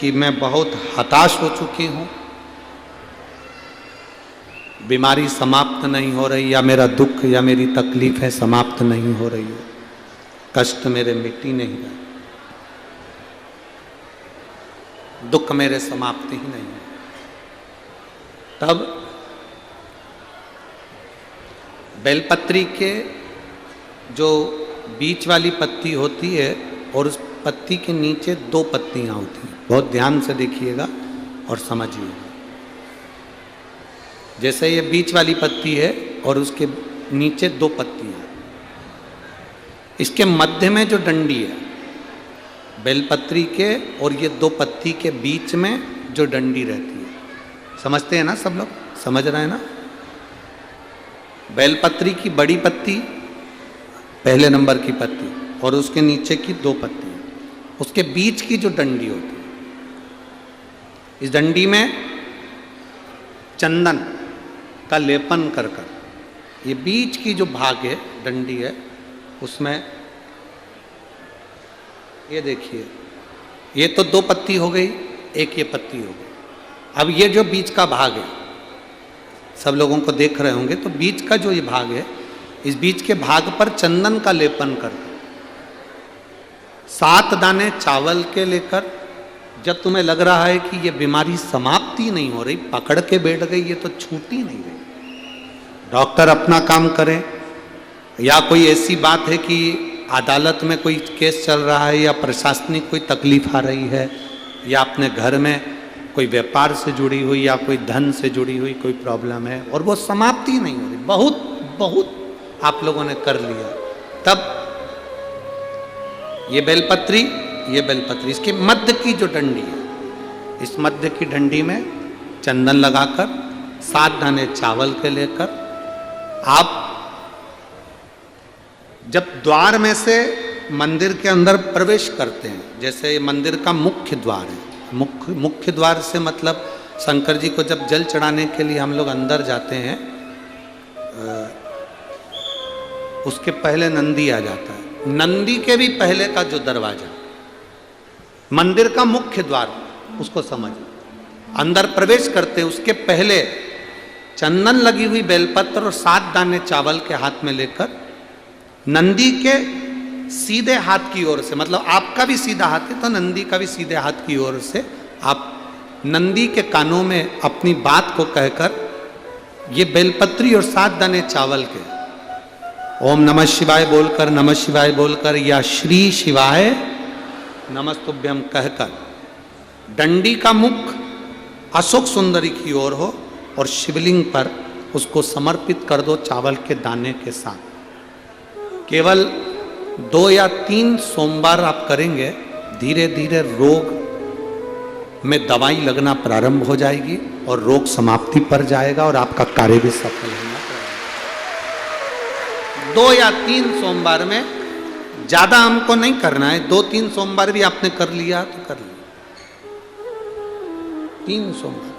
कि मैं बहुत हताश हो चुकी हूँ, बीमारी समाप्त नहीं हो रही, या मेरा दुख या मेरी तकलीफें समाप्त नहीं हो रही है, कष्ट मेरे मिट ही नहीं रहे, दुख मेरे समाप्त ही नहीं है। तब बेलपत्री के जो बीच वाली पत्ती होती है और उस पत्ती के नीचे 2 पत्तियां होती हैं, बहुत ध्यान से देखिएगा और समझिएगा। जैसे ये बीच वाली पत्ती है और उसके नीचे 2 पत्तियां, इसके मध्य में जो डंडी है बेलपत्री के और ये 2 पत्ती के बीच में जो डंडी रहती है, समझते हैं ना सब लोग, समझ रहे हैं ना? बेलपत्री की बड़ी पत्ती, पहले नंबर की पत्ती, और उसके नीचे की 2 पत्ती, उसके बीच की जो डंडी होती है, इस डंडी में चंदन का लेपन कर कर, ये बीच की जो भाग है डंडी है उसमें, ये देखिए, ये तो 2 पत्ती हो गई, एक ये पत्ती हो गई। अब ये जो बीच का भाग है, सब लोगों को देख रहे होंगे, तो बीच का जो ये भाग है, इस बीच के भाग पर चंदन का लेपन कर 7 दाने चावल के लेकर, जब तुम्हें लग रहा है कि ये बीमारी समाप्ति नहीं हो रही, पकड़ के बैठ गई, ये तो छूट ही नहीं रही, डॉक्टर अपना काम करें, या कोई ऐसी बात है कि अदालत में कोई केस चल रहा है, या प्रशासनिक कोई तकलीफ आ रही है, या अपने घर में कोई व्यापार से जुड़ी हुई या कोई धन से जुड़ी हुई कोई प्रॉब्लम है, और वो समाप्ति नहीं हो रही, बहुत आप लोगों ने कर लिया, तब ये बेलपत्री इसके मध्य की जो डंडी है, इस मध्य की डंडी में चंदन लगाकर 7 दाने चावल के लेकर, आप जब द्वार में से मंदिर के अंदर प्रवेश करते हैं, जैसे मंदिर का मुख्य द्वार है, मुख्य द्वार से मतलब शंकर जी को जब जल चढ़ाने के लिए हम लोग अंदर जाते हैं, उसके पहले नंदी आ जाता है, नंदी के भी पहले का जो दरवाजा, मंदिर का मुख्य द्वार, उसको समझ, अंदर प्रवेश करते उसके पहले चंदन लगी हुई बेलपत्र और 7 दाने चावल के हाथ में लेकर नंदी के सीधे हाथ की ओर से, मतलब आपका भी सीधा हाथ है तो नंदी का भी सीधे हाथ की ओर से, आप नंदी के कानों में अपनी बात को कहकर ये बेलपत्री और 7 दाने चावल के ओम नमः शिवाय बोलकर, नमः शिवाय बोलकर, या श्री शिवाय नमस्तुभ्यम कहकर डंडी का मुख अशोक सुंदरी की ओर हो और शिवलिंग पर उसको समर्पित कर दो चावल के दाने के साथ। केवल 2 या 3 सोमवार आप करेंगे, धीरे धीरे रोग में दवाई लगना प्रारंभ हो जाएगी और रोग समाप्ति पर जाएगा और आपका कार्य भी सफल होना। 2 या 3 सोमवार में, ज्यादा हमको नहीं करना है, 2-3 सोमवार भी आपने कर लिया तो कर लिया, 3 सोमवार